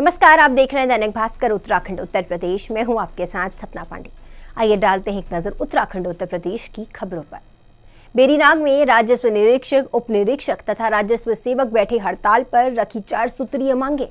नमस्कार, आप देख रहे हैं दैनिक भास्कर उत्तराखंड उत्तर प्रदेश में हूं आपके साथ सपना पांडे। आइए डालते हैं एक नजर उत्तराखंड उत्तर प्रदेश की खबरों पर। बेरीनाग में राजस्व निरीक्षक, उप निरीक्षक तथा राजस्व सेवक बैठे हड़ताल पर रखी 4 सूत्रीय मांगे।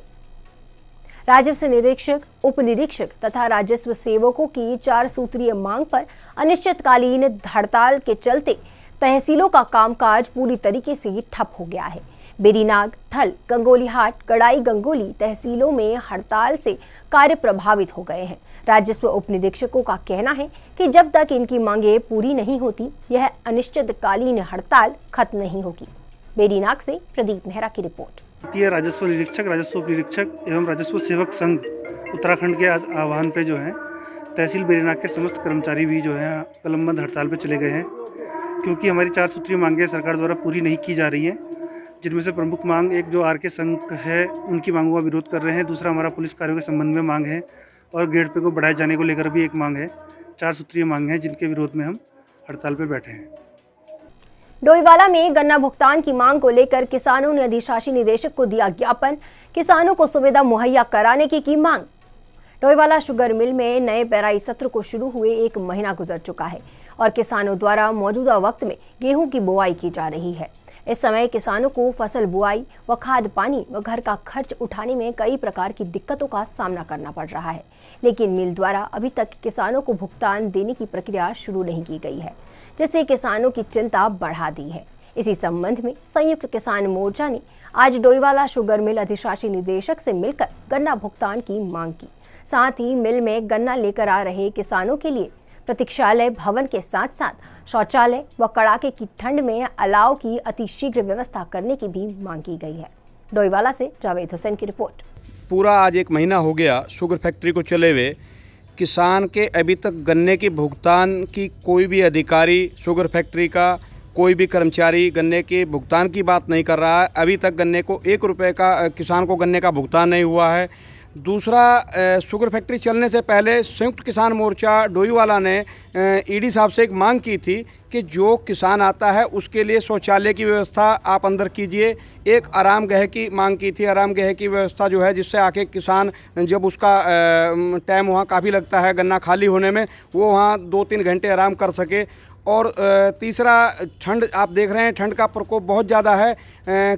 राजस्व निरीक्षक, उप निरीक्षक तथा राजस्व सेवकों की 4 सूत्रीय मांग पर अनिश्चितकालीन हड़ताल के चलते तहसीलों का कामकाज पूरी तरीके से ठप हो गया है। बेरीनाग, थल, गंगोलीहाट, कड़ाई गंगोली तहसीलों में हड़ताल से कार्य प्रभावित हो गए हैं। राजस्व उप निरीक्षकों का कहना है कि जब तक इनकी मांगें पूरी नहीं होती, यह अनिश्चितकालीन हड़ताल खत्म नहीं होगी। बेरीनाग से प्रदीप मेहरा की रिपोर्ट। राजस्व निरीक्षक, राजस्व उप निरीक्षक एवं राजस्व सेवक संघ उत्तराखंड के आह्वान पे जो है तहसील बेरीनाग के समस्त कर्मचारी भी जो है कलमबंद हड़ताल पे चले गए हैं, क्योंकि हमारी 4 सूत्रीय मांगें सरकार द्वारा पूरी नहीं की जा रही हैं। जिनमें से प्रमुख मांग एक जो आरके संघ है उनकी मांगों का विरोध कर रहे हैं, दूसरा हमारा पुलिस कार्यों के संबंध में मांग है और ग्रेड पे को बढ़ाए जाने को लेकर भी एक मांग है। 4 सूत्रीय मांग है जिनके विरोध में हम हड़ताल पर बैठे हैं। डोईवाला में गन्ना भुगतान की मांग को लेकर किसानों ने अधिशासी निदेशक को दिया ज्ञापन। किसानों को सुविधा मुहैया कराने की मांग। डोईवाला शुगर मिल में नए पेराई सत्र को शुरू हुए 1 महीना गुजर चुका है और किसानों द्वारा मौजूदा वक्त में गेहूं की बुआई की जा रही है। इस समय किसानों को फसल बुआई व खाद पानी व घर का खर्च उठाने में कई प्रकार की दिक्कतों का सामना करना पड़ रहा है, लेकिन मिल द्वारा अभी तक किसानों को भुगतान देने की प्रक्रिया शुरू नहीं की गई है, जिससे किसानों की चिंता बढ़ा दी है। इसी संबंध में संयुक्त किसान मोर्चा ने आज डोईवाला शुगर मिल अधिशासी निदेशक से मिलकर गन्ना भुगतान की मांग की। साथ ही मिल में गन्ना लेकर आ रहे किसानों के लिए प्रतीक्षालय भवन के साथ साथ शौचालय व कड़ाके की ठंड में अलाव की अतिशीघ्र व्यवस्था करने की भी मांग की गई है। डोईवाला से जावेद हुसैन की रिपोर्ट। पूरा आज 1 महीना हो गया शुगर फैक्ट्री को चले हुए। किसान के अभी तक गन्ने के भुगतान की कोई भी अधिकारी, शुगर फैक्ट्री का कोई भी कर्मचारी गन्ने के भुगतान की बात नहीं कर रहा है। अभी तक गन्ने को 1 रुपये का किसान को गन्ने का भुगतान नहीं हुआ है। दूसरा, शुगर फैक्ट्री चलने से पहले संयुक्त किसान मोर्चा डोईवाला ने ईडी साहब से एक मांग की थी कि जो किसान आता है उसके लिए शौचालय की व्यवस्था आप अंदर कीजिए। एक आरामगृह की मांग की थी, आरामगृह की व्यवस्था जो है जिससे आके किसान जब उसका टाइम वहाँ काफ़ी लगता है गन्ना खाली होने में, वो वहाँ 2-3 घंटे आराम कर सके। और तीसरा, ठंड आप देख रहे हैं, ठंड का प्रकोप बहुत ज़्यादा है।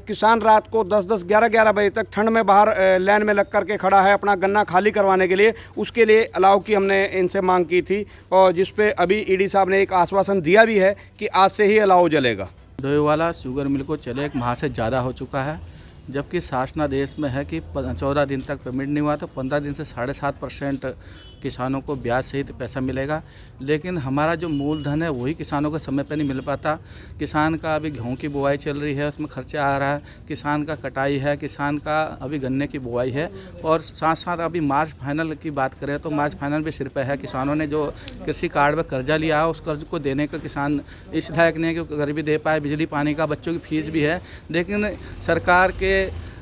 किसान रात को 10-10, 11-11 बजे तक ठंड में बाहर लाइन में लग कर के खड़ा है अपना गन्ना खाली करवाने के लिए। उसके लिए अलाव की हमने इनसे मांग की थी और जिस पे अभी ईडी साहब ने एक आश्वासन दिया भी है कि आज से ही अलाव जलेगा। डोईवाला शुगर मिल को चले 1 माह से ज़्यादा हो चुका है, जबकि शासनादेश में है कि 14 दिन तक पेमेंट नहीं हुआ तो 15 दिन से 7.5% किसानों को ब्याज सहित पैसा मिलेगा। लेकिन हमारा जो मूलधन है वही किसानों को समय पर नहीं मिल पाता। किसान का अभी गेहूं की बुआई चल रही है, उसमें खर्चा आ रहा है। किसान का कटाई है, किसान का अभी गन्ने की बुआई है और साथ साथ अभी मार्च फाइनल की बात करें तो मार्च फाइनल भी सिर पे है। किसानों ने जो कृषि कार्ड में कर्जा लिया है उस कर्ज को देने का किसान इस लायक नहीं है कि गरीबी दे पाए। बिजली पानी का, बच्चों की फीस भी है, लेकिन सरकार के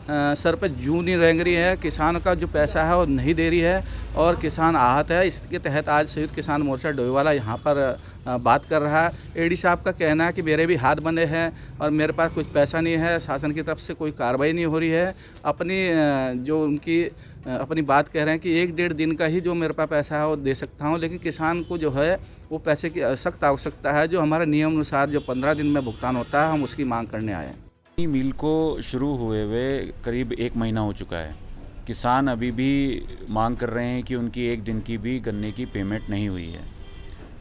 सर पे जूं नहीं रेंग रही है। किसान का जो पैसा है वो नहीं दे रही है और किसान आहत है। इसके तहत आज संयुक्त किसान मोर्चा डोईवाला यहाँ पर बात कर रहा है। एडी साहब का कहना है कि मेरे भी हाथ बंधे हैं और मेरे पास कुछ पैसा नहीं है, शासन की तरफ से कोई कार्रवाई नहीं हो रही है। जो उनकी अपनी बात कह रहे हैं कि 1-1.5 दिन का ही जो मेरे पास पैसा है वो दे सकता हूँ, लेकिन किसान को जो है वो पैसे की सख्त आवश्यकता है। जो हमारे नियम अनुसार जो 15 दिन में भुगतान होता है, हम उसकी मांग करने आए हैं। मिल को शुरू हुए करीब 1 महीना हो चुका है। किसान अभी भी मांग कर रहे हैं कि उनकी 1 दिन की भी गन्ने की पेमेंट नहीं हुई है।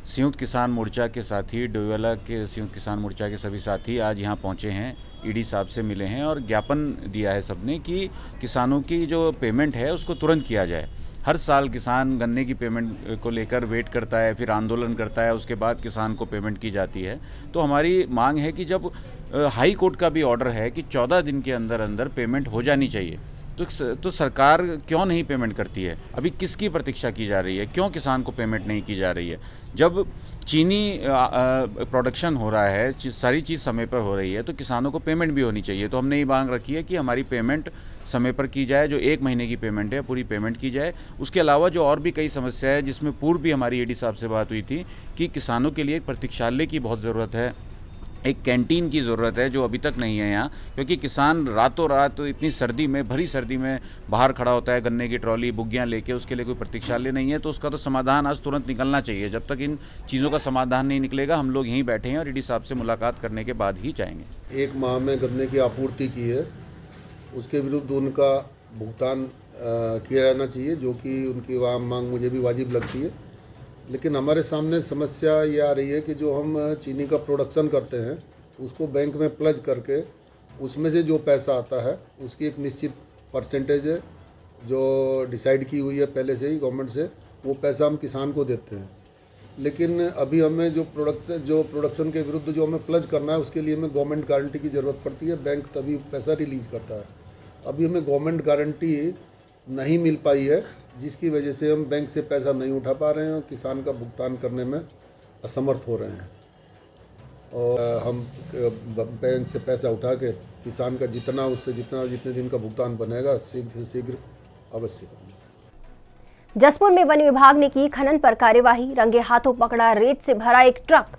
संयुक्त किसान मोर्चा के साथी, डोईवाला के संयुक्त किसान मोर्चा के सभी साथी आज यहाँ पहुँचे हैं, ईडी साहब से मिले हैं और ज्ञापन दिया है सबने कि किसानों की जो पेमेंट है उसको तुरंत किया जाए। हर साल किसान गन्ने की पेमेंट को लेकर वेट करता है, फिर आंदोलन करता है, उसके बाद किसान को पेमेंट की जाती है। तो हमारी मांग है कि जब हाई कोर्ट का भी ऑर्डर है कि 14 दिन के अंदर अंदर पेमेंट हो जानी चाहिए, तो सरकार क्यों नहीं पेमेंट करती है? अभी किसकी प्रतीक्षा की जा रही है? क्यों किसान को पेमेंट नहीं की जा रही है? जब चीनी प्रोडक्शन हो रहा है, सारी चीज़ समय पर हो रही है, तो किसानों को पेमेंट भी होनी चाहिए। तो हमने ये मांग रखी है कि हमारी पेमेंट समय पर की जाए। जो 1 महीने की पेमेंट है पूरी पेमेंट की जाए। उसके अलावा जो और भी कई समस्या है, जिसमें पूर्व भी हमारी ईडी साहब से बात हुई थी कि किसानों के लिए एक प्रतीक्षालय की बहुत ज़रूरत है। एक कैंटीन की ज़रूरत है जो अभी तक नहीं है यहाँ, क्योंकि किसान रातों रात इतनी सर्दी में, भरी सर्दी में बाहर खड़ा होता है गन्ने की ट्रॉली बुग्गियाँ लेके, उसके लिए कोई प्रतीक्षालय नहीं है। तो उसका तो समाधान आज तुरंत निकलना चाहिए। जब तक इन चीज़ों का समाधान नहीं निकलेगा हम लोग यहीं बैठे हैं और ईडी साहब से मुलाकात करने के बाद ही जाएंगे। 1 माह में गन्ने की आपूर्ति की है, उसके विरुद्ध उनका भुगतान किया जाना चाहिए, जो कि उनकी मांग मुझे भी वाजिब लगती है। लेकिन हमारे सामने समस्या ये आ रही है कि जो हम चीनी का प्रोडक्शन करते हैं उसको बैंक में प्लज करके उसमें से जो पैसा आता है उसकी एक निश्चित परसेंटेज है जो डिसाइड की हुई है पहले से ही गवर्नमेंट से, वो पैसा हम किसान को देते हैं। लेकिन अभी हमें जो प्रोडक्शन के विरुद्ध जो हमें प्लज करना है उसके लिए हमें गवर्नमेंट गारंटी की ज़रूरत पड़ती है, बैंक तभी पैसा रिलीज़ करता है। अभी हमें गवर्नमेंट गारंटी नहीं मिल पाई है, जिसकी वजह से हम बैंक से पैसा नहीं उठा पा रहे हैं और किसान का भुगतान करने में असमर्थ हो रहे हैं। और हम बैंक से पैसा उठा के किसान का जितने दिन का भुगतान बनेगा शीघ्र से शीघ्र अवश्य करेंगे। जसपुर में वन विभाग ने की खनन पर कार्यवाही, रंगे हाथों पकड़ा रेत से भरा एक ट्रक।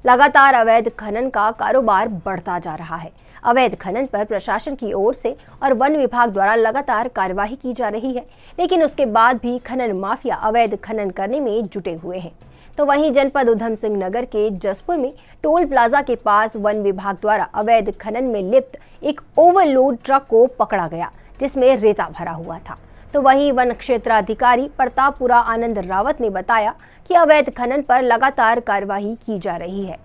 लगातार अवैध खनन का कारोबार बढ़ता जा रहा है। अवैध खनन पर प्रशासन की ओर से और वन विभाग द्वारा लगातार कार्यवाही की जा रही है, लेकिन उसके बाद भी खनन माफिया अवैध खनन करने में जुटे हुए हैं। तो वहीं जनपद उधम सिंह नगर के जसपुर में टोल प्लाजा के पास वन विभाग द्वारा अवैध खनन में लिप्त एक ओवरलोड ट्रक को पकड़ा गया, जिसमें रेता भरा हुआ था। तो वहीं वन क्षेत्राधिकारी प्रतापपुरा आनंद रावत ने बताया कि अवैध खनन पर लगातार कार्यवाही की जा रही है।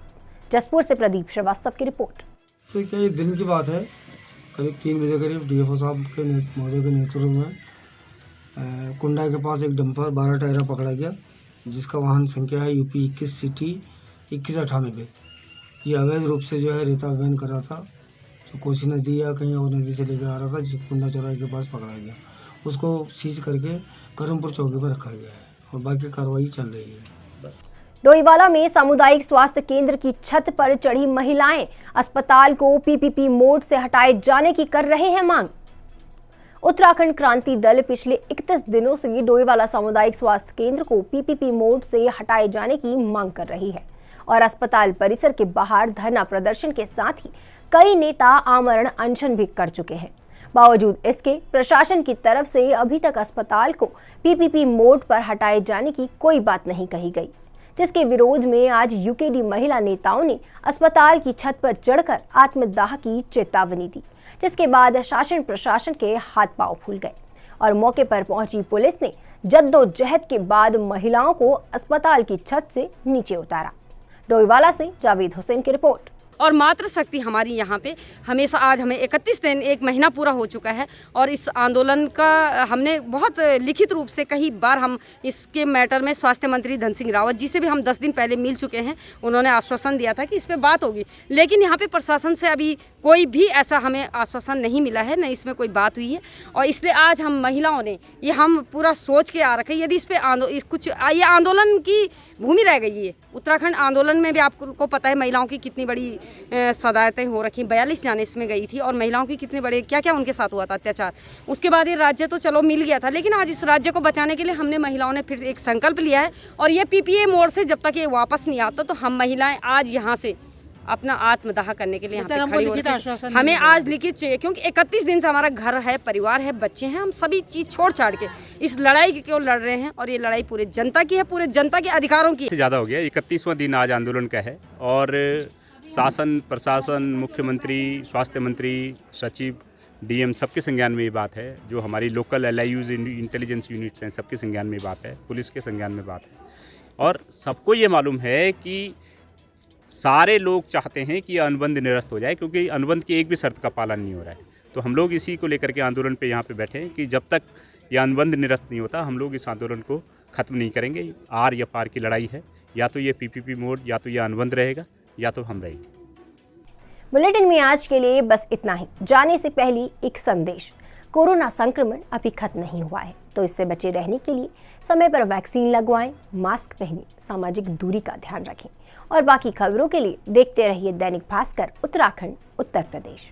जसपुर से प्रदीप श्रीवास्तव की रिपोर्ट। तो क्या ये दिन की बात है, करीब 3 बजे करीब डीएफओ साहब के महोदय के नेतृत्व में कुंडा के पास एक डंपर 12 टायरा पकड़ा गया, जिसका वाहन संख्या है यूपी 21 सिटी 2198। ये अवैध रूप से जो है रेता वहन कर रहा था, जो कोसी नदी या कहीं और नदी से लेकर आ रहा था, जिस कुंडा चौराहे के पास पकड़ा गया। उसको सीज करके करमपुर चौकी पर रखा गया है और बाकी कार्रवाई चल रही है। डोईवाला में सामुदायिक स्वास्थ्य केंद्र की छत पर चढ़ी महिलाएं अस्पताल को पीपीपी मोड से हटाए जाने की कर रहे हैं मांग। उत्तराखंड क्रांति दल पिछले 31 दिनों से डोईवाला सामुदायिक स्वास्थ्य केंद्र को पीपीपी मोड से हटाए जाने की मांग कर रही है और अस्पताल परिसर के बाहर धरना प्रदर्शन के साथ ही कई नेता आमरण अनशन भी कर चुके हैं। बावजूद इसके प्रशासन की तरफ से अभी तक अस्पताल को पीपीपी मोड पर हटाए जाने की कोई बात नहीं कही गई, जिसके विरोध में आज यूकेडी महिला नेताओं ने अस्पताल की छत पर चढ़कर आत्मदाह की चेतावनी दी, जिसके बाद शासन प्रशासन के हाथ पांव फूल गए और मौके पर पहुंची पुलिस ने जद्दोजहद के बाद महिलाओं को अस्पताल की छत से नीचे उतारा। डोईवाला से जावेद हुसैन की रिपोर्ट। और मातृशक्ति हमारी यहाँ पे हमेशा, आज हमें 31 दिन 1 महीना पूरा हो चुका है और इस आंदोलन का हमने बहुत लिखित रूप से कई बार हम इसके मैटर में स्वास्थ्य मंत्री धन सिंह रावत जी से भी हम 10 दिन पहले मिल चुके हैं। उन्होंने आश्वासन दिया था कि इस पे बात होगी, लेकिन यहाँ पे प्रशासन से अभी कोई भी ऐसा हमें आश्वासन नहीं मिला है, न इसमें कोई बात हुई है। और इसलिए आज हम महिलाओं ने ये हम पूरा सोच के आ रखे, यदि इस पर कुछ ये आंदोलन की भूमि रह गई है। उत्तराखंड आंदोलन में भी आपको पता है महिलाओं की कितनी बड़ी सदायतें हो रखी, 42 जाने इसमें गई थी और महिलाओं की कितने बड़े क्या क्या उनके साथ हुआ था अत्याचार। उसके बाद ये राज्य तो चलो मिल गया था, लेकिन आज इस राज्य को बचाने के लिए हमने महिलाओं ने फिर एक संकल्प लिया है और ये पीपीए मोड से जब तक ये वापस नहीं आता तो हम महिलाएं आज यहाँ से अपना आत्मदाह करने के लिए यहाँ पे खड़ी हो रही हैं। हमें आज लिखित चाहिए, क्योंकि 31 दिन से हमारा घर है, परिवार है, बच्चे हैं, हम सभी चीज़ छोड़ छाड़ के इस लड़ाई की क्यों लड़ रहे हैं और ये लड़ाई पूरे जनता की है, पूरे जनता के अधिकारों की है। ज़्यादा हो गया, 31वां दिन आज आंदोलन का है और शासन प्रशासन, मुख्यमंत्री, स्वास्थ्य मंत्री, सचिव, डीएम सबके संज्ञान में ये बात है। जो हमारी लोकल एलआईयूज इंटेलिजेंस यूनिट्स हैं सबके संज्ञान में बात है, पुलिस के संज्ञान में बात है और सबको ये मालूम है कि सारे लोग चाहते हैं कि अनुबंध निरस्त हो जाए, क्योंकि अनुबंध की एक भी शर्त का पालन नहीं हो रहा है। तो हम लोग इसी को लेकर के आंदोलन पे यहाँ पे बैठे हैं कि जब तक ये अनुबंध निरस्त नहीं होता हम लोग इस आंदोलन को ख़त्म नहीं करेंगे। आर या पार की लड़ाई है, या तो ये पीपीपी मोड, या तो ये अनुबंध रहेगा, या तो हम रहेंगे। बुलेटिन में आज के लिए बस इतना ही। जाने से पहले एक संदेश, कोरोना संक्रमण अभी खत्म नहीं हुआ है, तो इससे बचे रहने के लिए समय पर वैक्सीन लगवाएं, मास्क पहनें, सामाजिक दूरी का ध्यान रखें और बाकी खबरों के लिए देखते रहिए दैनिक भास्कर उत्तराखंड उत्तर प्रदेश।